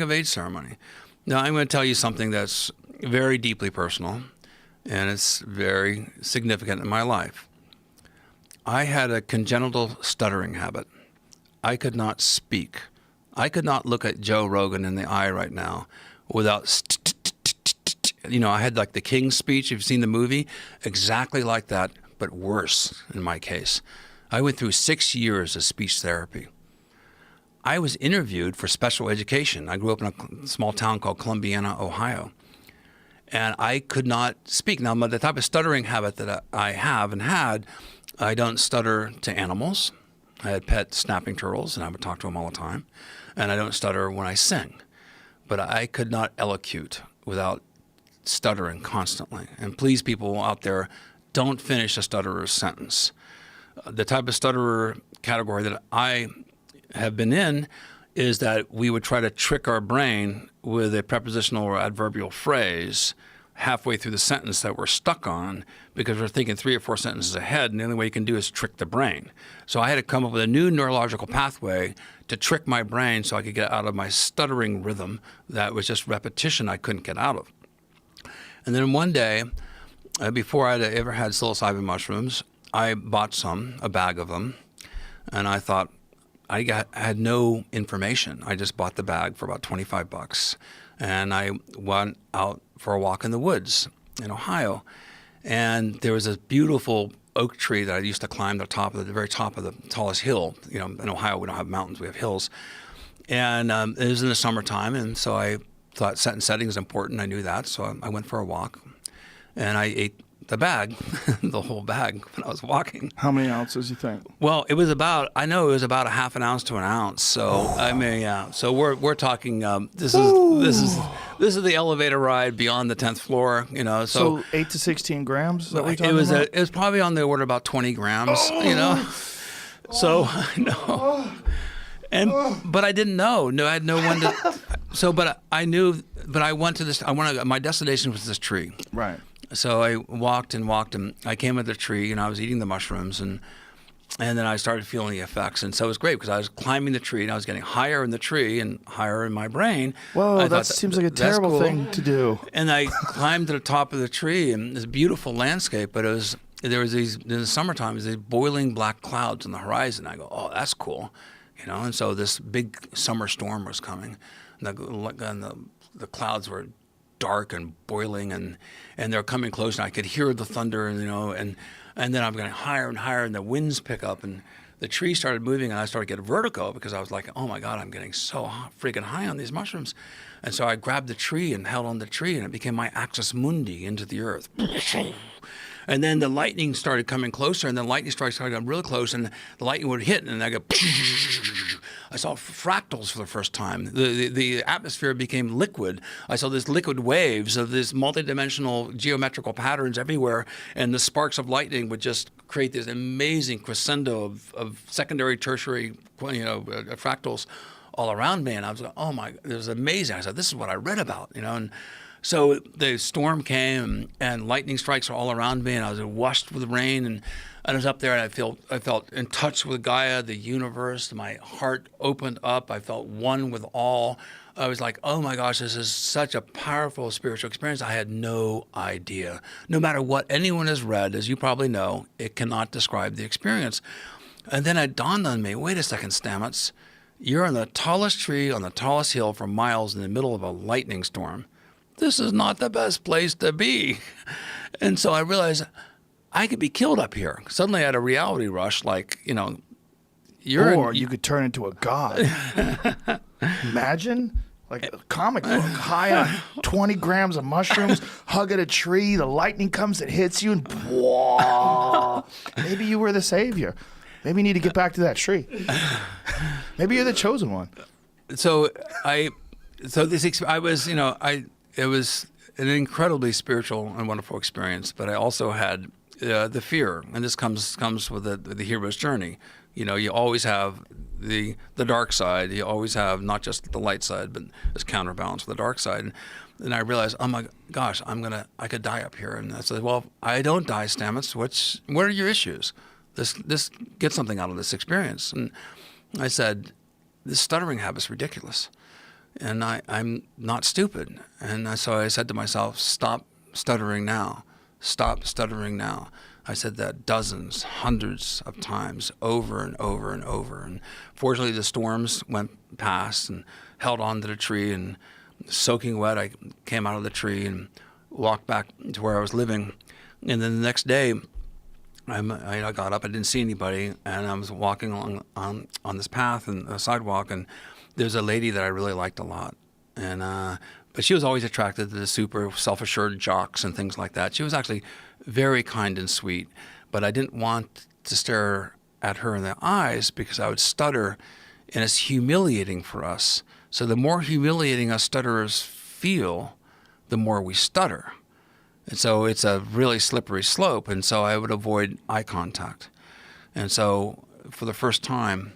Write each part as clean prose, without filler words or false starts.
of age ceremony. Now, I'm going to tell you something that's very deeply personal, and it's very significant in my life. I had a congenital stuttering habit. I could not speak. I could not look at Joe Rogan in the eye right now without, I had like the King's Speech. You've seen the movie? Exactly like that, but worse in my case. I went through 6 years of speech therapy. I was interviewed for special education. I grew up in a small town called Columbiana, Ohio. And I could not speak. Now, the type of stuttering habit that I have and had, I don't stutter to animals. I had pet snapping turtles, and I would talk to them all the time. And I don't stutter when I sing. But I could not elocute without stuttering constantly. And please, people out there, don't finish a stutterer's sentence. The type of stutterer category that I have been in is that we would try to trick our brain with a prepositional or adverbial phrase halfway through the sentence that we're stuck on because we're thinking 3 or 4 sentences ahead, and the only way you can do is trick the brain. So I had to come up with a new neurological pathway to trick my brain so I could get out of my stuttering rhythm that was just repetition I couldn't get out of. And then one day, before I had ever had psilocybin mushrooms, I bought a bag of them, and I thought, I had no information. I just bought the bag for about $25, and I went out for a walk in the woods in Ohio, and there was this beautiful oak tree that I used to climb the very top of the tallest hill. In Ohio we don't have mountains, we have hills, and it was in the summertime, and so I thought set and setting is important. I knew that, so I went for a walk, and I ate the bag, the whole bag when I was walking. How many ounces you think? Well, I know it was about a half an ounce to an ounce. So I mean, yeah. So we're talking. This is the elevator ride beyond the 10th floor. So 8 to 16 grams. Is that what you're talking about? It was probably on the order of about 20 grams. So no. But I didn't know. No, I had no one to. So, but I knew. But I went to this. My destination was this tree. Right. So I walked, and I came at the tree, and I was eating the mushrooms, and then I started feeling the effects. And so it was great because I was climbing the tree, and I was getting higher in the tree and higher in my brain. Whoa, that seems like a terrible thing to do. And I climbed to the top of the tree, and this beautiful landscape, but there was in the summertime, these boiling black clouds on the horizon. I go, oh, that's cool. And so this big summer storm was coming, and the clouds were dark and boiling, and they're coming close, and I could hear the thunder, and then I'm getting higher and higher, and the winds pick up, and the tree started moving, and I started to get vertigo because I was like, oh my God, I'm getting so freaking high on these mushrooms. And so I grabbed the tree and held on the tree, and it became my axis mundi into the earth. And then the lightning started coming closer, and the lightning strikes started getting really close, and the lightning would hit, and I go. I saw fractals for the first time. The atmosphere became liquid. I saw these liquid waves of these multidimensional geometrical patterns everywhere, and the sparks of lightning would just create this amazing crescendo of secondary, tertiary, fractals all around me. And I was like, oh my, it was amazing. I said, this is what I read about, and so the storm came, and lightning strikes were all around me, and I was washed with rain, and I was up there, and I felt in touch with Gaia, the universe. My heart opened up. I felt one with all. I was like, oh my gosh, this is such a powerful spiritual experience. I had no idea. No matter what anyone has read, as you probably know, it cannot describe the experience. And then it dawned on me, wait a second, Stamets, you're on the tallest tree on the tallest hill for miles in the middle of a lightning storm. This is not the best place to be. And so I realized I could be killed up here. Suddenly I had a reality rush, like, you could turn into a god. Imagine, like a comic book, high on 20 grams of mushrooms, hug at a tree, the lightning comes, it hits you, and whoa. Maybe you were the savior. Maybe you need to get back to that tree. Maybe you're the chosen one. It was an incredibly spiritual and wonderful experience, but I also had the fear, and this comes with the hero's journey. You always have the dark side. You always have not just the light side, but this counterbalance with the dark side. And I realized, oh my gosh, I could die up here. And I said, well, I don't die, Stamets. What are your issues? This get something out of this experience. And I said, this stuttering habit's ridiculous. And I'm not stupid. And so I said to myself, stop stuttering now. Stop stuttering now. I said that dozens, hundreds of times, over and over and over. And fortunately, the storms went past and held on to the tree. And soaking wet, I came out of the tree and walked back to where I was living. And then the next day, I got up. I didn't see anybody, and I was walking along on this path and a sidewalk, and there's a lady that I really liked a lot, and but she was always attracted to the super self-assured jocks and things like that. She was actually very kind and sweet, but I didn't want to stare at her in the eyes because I would stutter, and it's humiliating for us. So the more humiliating us stutterers feel, the more we stutter. And so it's a really slippery slope, and so I would avoid eye contact. And so for the first time,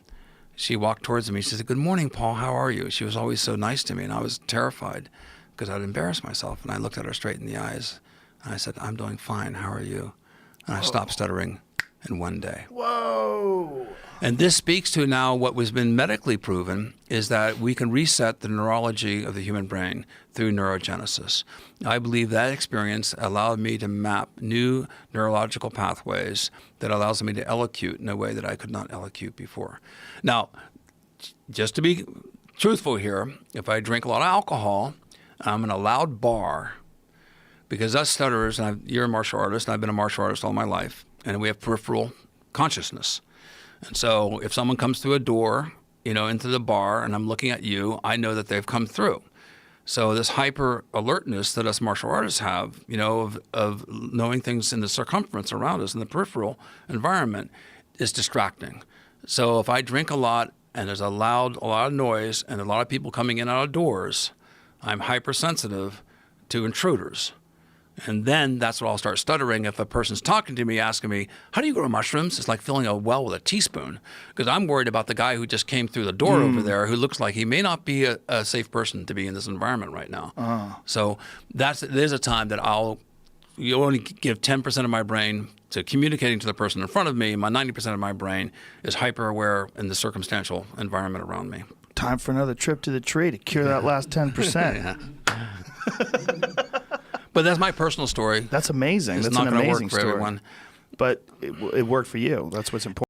she walked towards me. She said, "Good morning, Paul. How are you?" She was always so nice to me, and I was terrified because I'd embarrass myself. And I looked at her straight in the eyes, and I said, "I'm doing fine. How are you?" And I stopped stuttering in one day. Whoa. And this speaks to now what was been medically proven is that we can reset the neurology of the human brain through neurogenesis. I believe that experience allowed me to map new neurological pathways that allows me to elocute in a way that I could not elocute before. Now, just to be truthful here, if I drink a lot of alcohol, I'm in a loud bar, because us stutterers, and you're a martial artist, and I've been a martial artist all my life, and we have peripheral consciousness. And so if someone comes through a door, into the bar, and I'm looking at you, I know that they've come through. So this hyper alertness that us martial artists have, of knowing things in the circumference around us in the peripheral environment is distracting. So if I drink a lot and there's a lot of noise and a lot of people coming in out of doors, I'm hypersensitive to intruders. And then that's when I'll start stuttering. If a person's talking to me, asking me, "How do you grow mushrooms?" It's like filling a well with a teaspoon, because I'm worried about the guy who just came through the door over there, who looks like he may not be a safe person to be in this environment right now. So there's a time that you only give 10% of my brain to communicating to the person in front of me. My 90% of my brain is hyper aware in the circumstantial environment around me. Time for another trip to the tree to cure that last 10%. But that's my personal story. That's amazing. It's That's not an going to amazing work for story. everyone. But it worked for you. That's what's important.